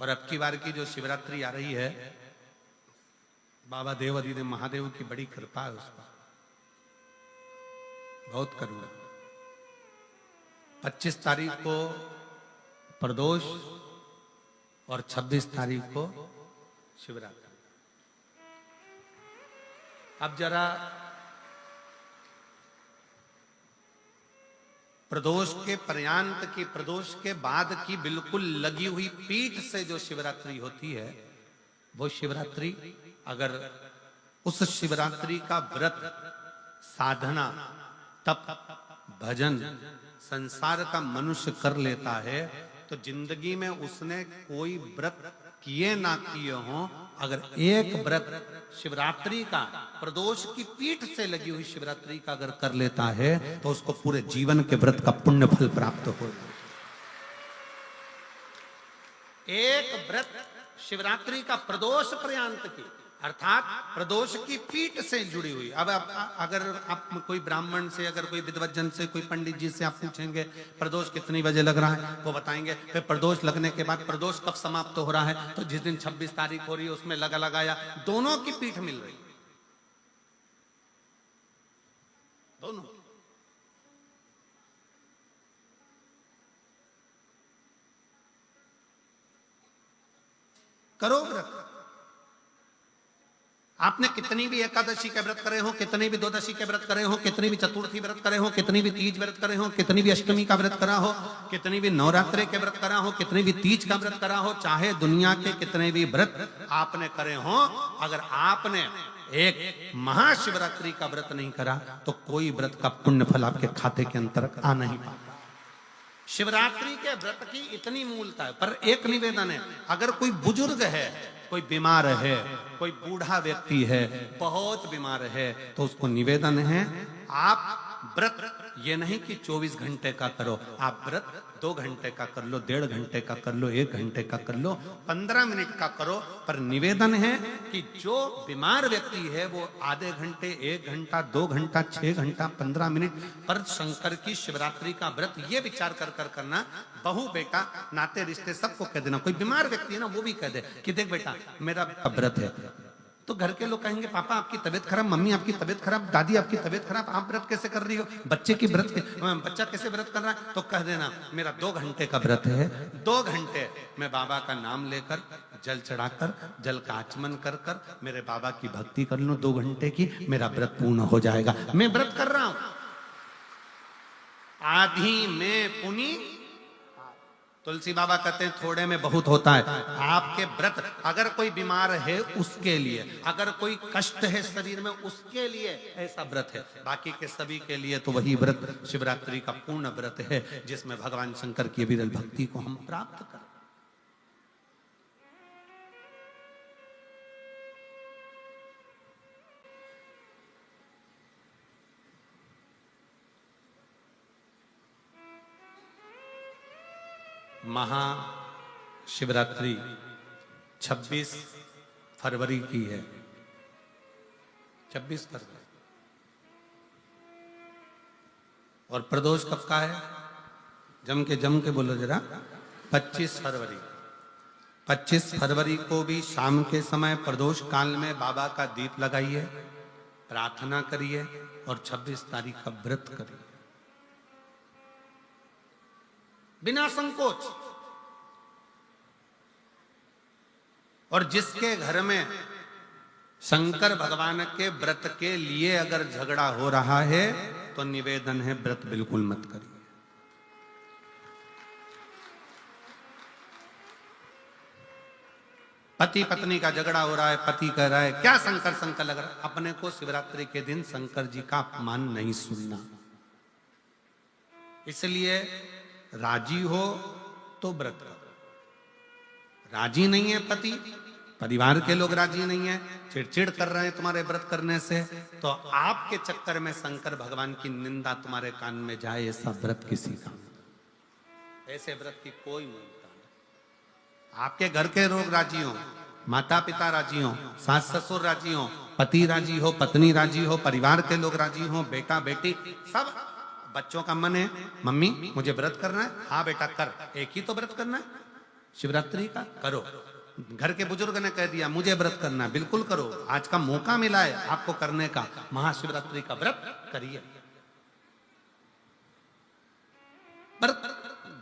और अब की बार की जो शिवरात्रि आ रही है, बाबा देव अधिदेव महादेव की बड़ी कृपा है उस पर, बहुत करुणा। 25 तारीख को प्रदोष और 26 तारीख को शिवरात्रि। अब जरा प्रदोष के पर्यांत की, प्रदोष के बाद की बिल्कुल लगी हुई पीठ से जो शिवरात्रि होती है, वो शिवरात्रि अगर उस शिवरात्रि का व्रत, साधना, तप, भजन, संसार का मनुष्य कर लेता है तो जिंदगी में उसने कोई व्रत किए ना किए हो, अगर एक व्रत शिवरात्रि का, प्रदोष की पीठ से लगी हुई शिवरात्रि का अगर कर लेता है तो उसको पूरे जीवन के व्रत का पुण्य फल प्राप्त हो। एक व्रत शिवरात्रि का प्रदोष पर्यंत की, अर्थात प्रदोष की पीठ से जुड़ी हुई। अब अगर आप कोई ब्राह्मण से, अगर कोई विद्वज्जन से, कोई पंडित जी से आप पूछेंगे प्रदोष कितनी बजे लग रहा है, वो बताएंगे। फिर प्रदोष लगने के बाद प्रदोष कब समाप्त हो रहा है, तो जिस दिन 26 तारीख हो रही है उसमें लगाया, दोनों की पीठ मिल रही, दोनों। करो व्रत। आपने कितनी भी एकादशी के व्रत करे हो, कितनी भी द्वादशी के व्रत करे हो, कितनी भी चतुर्थी व्रत करे हो, कितनी भी तीज व्रत करे हो, कितनी भी अष्टमी का व्रत करा हो, कितनी भी नवरात्रे के व्रत करा हो, कितनी भी तीज का व्रत करा हो, चाहे दुनिया के कितने भी व्रत आपने करे हो, अगर आपने एक महाशिवरात्रि का व्रत नहीं करा तो कोई व्रत का पुण्य फल आपके खाते के अंतर्गत आ नहीं पाता। शिवरात्रि के व्रत की इतनी मूलता है। पर एक निवेदन है, अगर कोई बुजुर्ग है, कोई बीमार है, कोई बूढ़ा व्यक्ति है, बहुत बीमार है, तो उसको निवेदन है आप व्रत ये नहीं कि 24 घंटे का करो, आप व्रत 2 घंटे का कर लो, 1.5 घंटे का कर लो, 1 घंटे का कर लो, 15 मिनट का करो। पर निवेदन है कि जो बीमार व्यक्ति है वो आधे घंटे, 1 घंटा, 2 घंटा, 6 घंटा, 15 मिनट पर शंकर की शिवरात्रि का व्रत ये विचार कर करना, बहू बेटा नाते रिश्ते सबको कह देना। कोई बीमार व्यक्ति है ना, वो भी कह दे कि देख बेटा मेरा व्रत है, तो घर के लोग कहेंगे पापा आपकी तबीयत खराब, मम्मी आपकी तबीयत खराब, दादी आपकी तबीयत खराब, आप व्रत कैसे कर रही हो, बच्चे की व्रत, बच्चा कैसे व्रत कर रहा है, तो कह देना मेरा 2 घंटे का व्रत है, 2 घंटे मैं बाबा का नाम लेकर, जल चढ़ाकर, जल का आचमन कर कर मेरे बाबा की भक्ति कर लूं 2 घंटे की, मेरा व्रत पूर्ण हो जाएगा। मैं व्रत कर रहा हूं, आधी में पुनी। तुलसी बाबा कहते हैं थोड़े में बहुत होता है। आपके व्रत, अगर कोई बीमार है उसके लिए, अगर कोई कष्ट है शरीर में उसके लिए ऐसा व्रत है, बाकी के सभी के लिए तो वही व्रत शिवरात्रि का पूर्ण व्रत है जिसमें भगवान शंकर की विरल भक्ति को हम प्राप्त करें। महाशिवरात्रि 26 फरवरी की है, 26 फरवरी। और प्रदोष कब का है, जम के बोलो जरा, 25 फरवरी। 25 फरवरी को भी शाम के समय प्रदोष काल में बाबा का दीप लगाइए, प्रार्थना करिए और 26 तारीख का व्रत करिए बिना संकोच। और जिसके घर में शंकर भगवान के व्रत के लिए अगर झगड़ा हो रहा है तो निवेदन है व्रत बिल्कुल मत करिए। पति पत्नी का झगड़ा हो रहा है, पति कह रहा है क्या शंकर शंकर लग रहा है, अपने को शिवरात्रि के दिन शंकर जी का अपमान नहीं सुनना। इसलिए राजी हो तो व्रत करो, राजी नहीं है पति, परिवार के लोग राजी नहीं है, चिड़चिड़ कर रहे हैं तुम्हारे व्रत करने से, तो आपके चक्कर में शंकर भगवान की निंदा तुम्हारे कान में जाए, ऐसा व्रत किसी का, ऐसे व्रत की कोई मूलता नहीं। आपके घर के लोग राजी हो, माता पिता राजी हो, सास ससुर राजी हो, पति राजी हो, पत्नी राजी हो, परिवार के लोग राजी हो, बेटा बेटी सब, बच्चों का मन है मम्मी मुझे व्रत करना है, हाँ बेटा कर, एक ही तो व्रत करना है, शिवरात्रि का करो। घर के बुजुर्ग ने कह दिया मुझे व्रत करना है, बिल्कुल करो, आज का मौका मिला है आपको करने का, महाशिवरात्रि का व्रत करिए। पर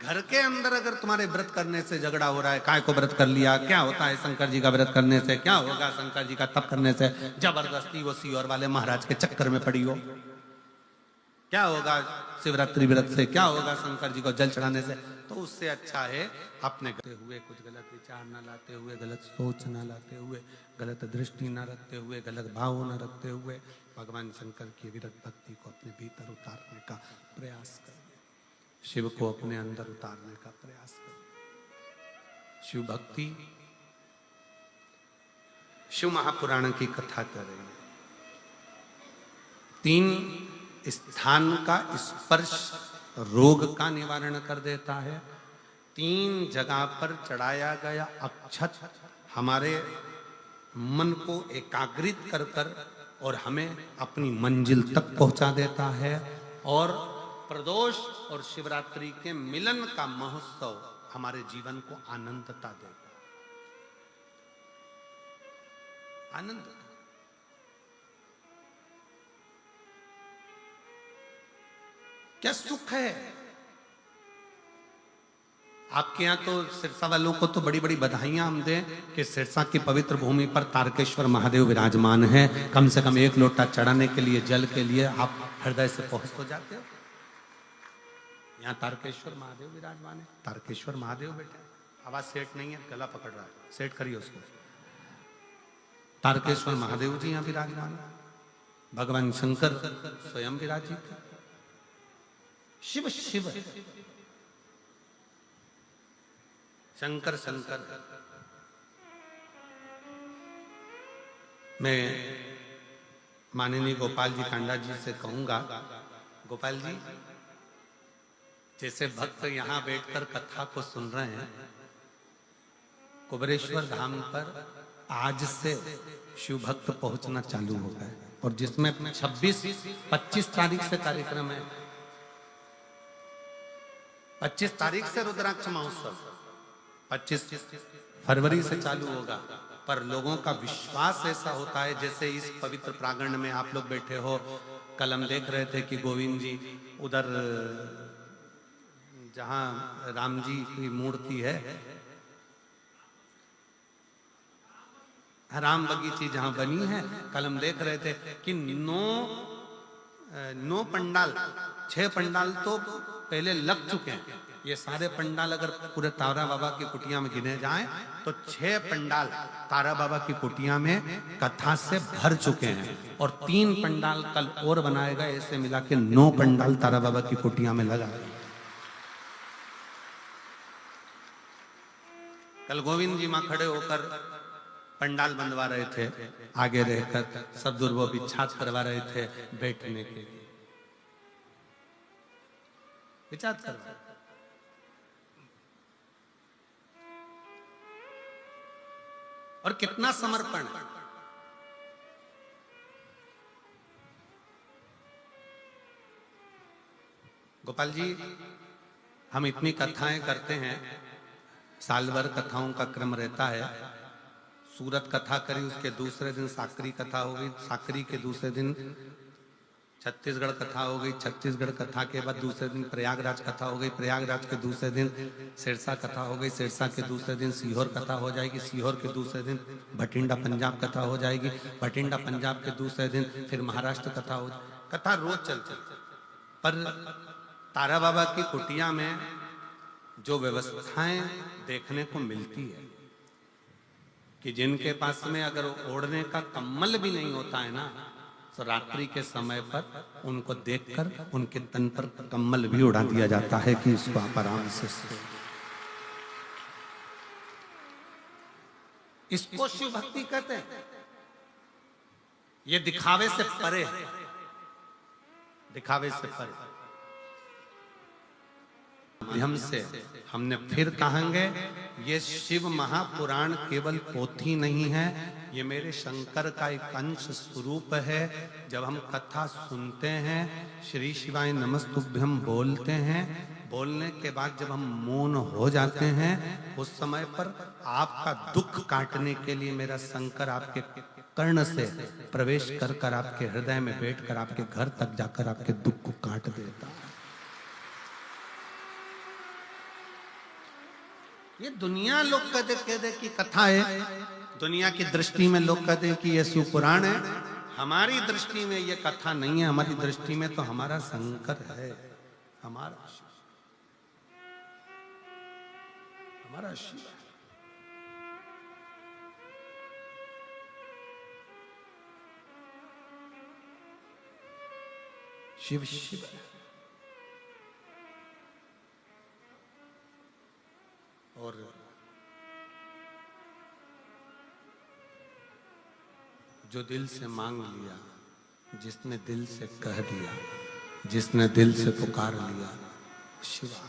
घर के अंदर अगर तुम्हारे व्रत करने से झगड़ा हो रहा है, काय को व्रत कर लिया, क्या होता है शंकर जी का व्रत करने से, क्या होगा शंकर जी का तप करने से, जबरदस्ती वो सीहोर वाले महाराज के चक्कर में पड़ी हो, क्या होगा शिवरात्रि व्रत से, क्या होगा शंकर जी को जल चढ़ाने से, तो उससे अच्छा है अपने हुए कुछ गलत विचार न लाते हुए, गलत सोच न लाते हुए, गलत दृष्टि न रखते हुए, गलत भाव न रखते हुए भगवान शंकर की विरत भक्ति को अपने भीतर उतारने का प्रयास करें, शिव को अपने अंदर उतारने का प्रयास करें। शिव भक्ति, शिव महापुराण की कथा कर रही है। 3 स्थान का स्पर्श रोग का निवारण कर देता है। 3 जगह पर चढ़ाया गया अक्षत हमारे मन को एकाग्रित कर कर और हमें अपनी मंजिल तक पहुंचा देता है। और प्रदोष और शिवरात्रि के मिलन का महोत्सव हमारे जीवन को आनंदता देगा, आनंद। क्या सुख है। आपके यहां तो सिरसा वालों को तो बड़ी बड़ी बधाइयां हम दें कि सिरसा की पवित्र भूमि पर तारकेश्वर महादेव विराजमान है। कम से कम 1 लोटा चढ़ाने के लिए, जल के लिए आप हृदय से पहुंच तो जाते हो। यहाँ तारकेश्वर महादेव विराजमान है। तारकेश्वर महादेव बेटे, आवाज सेट नहीं है, गला पकड़ रहा है, सेट करिए उसको। तारकेश्वर महादेव जी यहाँ विराजमान है। भगवान शंकर स्वयं विराजित है। शिव शिव शंकर शंकर। मैं माननीय गोपाल जी कांडा जी से कहूंगा, गोपाल जी जैसे भक्त यहाँ बैठकर कथा को सुन रहे हैं, कुबेरेश्वर धाम पर आज से शिव भक्त पहुंचना चालू हो गए, और जिसमें 26-25 तारीख से कार्यक्रम है। 25 तारीख से रुद्राक्ष महोत्सव, 25 फरवरी से चालू होगा। पर लोगों का विश्वास ऐसा होता है, जैसे इस पवित्र प्रांगण में आप लोग बैठे हो। कल हम देख रहे थे कि गोविंद जी उधर जहां राम जी की मूर्ति है, राम बगीची जहां बनी है, कल हम देख रहे थे कि 9 पंडाल, 6 पंडाल तो पहले लग चुके हैं। ये सारे पंडाल अगर पूरे तारा बाबा की कुटिया में गिने जाएं तो 6 पंडाल तारा बाबा की कुटिया में कथा से भर चुके हैं, और 3 पंडाल कल और बनाएगा। ऐसे मिला के 9 पंडाल तारा बाबा की कुटिया में लगा। कल गोविंद जी मां खड़े होकर पंडाल बनवा रहे थे, आगे रहकर सब दुर्वो विच्छाद करवा रहे थे बैठने के लिए, विच्छाद करवा। और कितना समर्पण। गोपाल जी, हम इतनी कथाएं करते हैं, साल भर कथाओं का क्रम रहता है। सूरत कथा करी, उसके दूसरे दिन साकरी कथा हो गई, साकरी के दूसरे दिन छत्तीसगढ़ कथा हो गई, छत्तीसगढ़ कथा के बाद दूसरे दिन प्रयागराज कथा हो गई, प्रयागराज के दूसरे दिन सिरसा कथा हो गई, सिरसा के दूसरे दिन सीहोर कथा हो जाएगी, सीहोर के दूसरे दिन भटिंडा पंजाब कथा हो जाएगी, भटिंडा पंजाब के दूसरे दिन फिर महाराष्ट्र कथा हो। कथा रोज चलती। पर तारा बाबा की कुटिया में जो व्यवस्थाएं देखने को मिलती है कि जिनके पास में अगर ओढ़ने का कम्बल भी नहीं होता है ना, तो रात्रि के समय पर उनको देखकर उनके तन पर कम्बल भी उड़ा दिया जाता है कि इसको आप आराम से सो। इसको शिव भक्ति कहते हैं। ये दिखावे से परे है, दिखावे से परे। माध्यम से हमने फिर कहेंगे, ये शिव महापुराण केवल पोथी नहीं है, ये मेरे शंकर का एक अंश स्वरूप है। जब हम कथा सुनते हैं, श्री शिवाय नमस्तुभ्यम बोलते हैं, बोलने के बाद जब हम मौन हो जाते हैं, उस समय पर आपका दुख काटने के लिए मेरा शंकर आपके कर्ण से प्रवेश कर कर आपके हृदय में बैठकर आपके घर तक जाकर आपके दुख को काट देता है। ये दुनिया लोग कहते की कथा है, दुनिया की दृष्टि में लोग कहते हैं कि ये सुपुराण है। हमारी दृष्टि में ये कथा नहीं है, हमारी दृष्टि में तो हमारा शंकर है, हमारा शिव है। शिव शिव है। और जो दिल से मांग लिया, जिसने दिल से कह दिया, जिसने दिल से पुकार लिया, शिवा।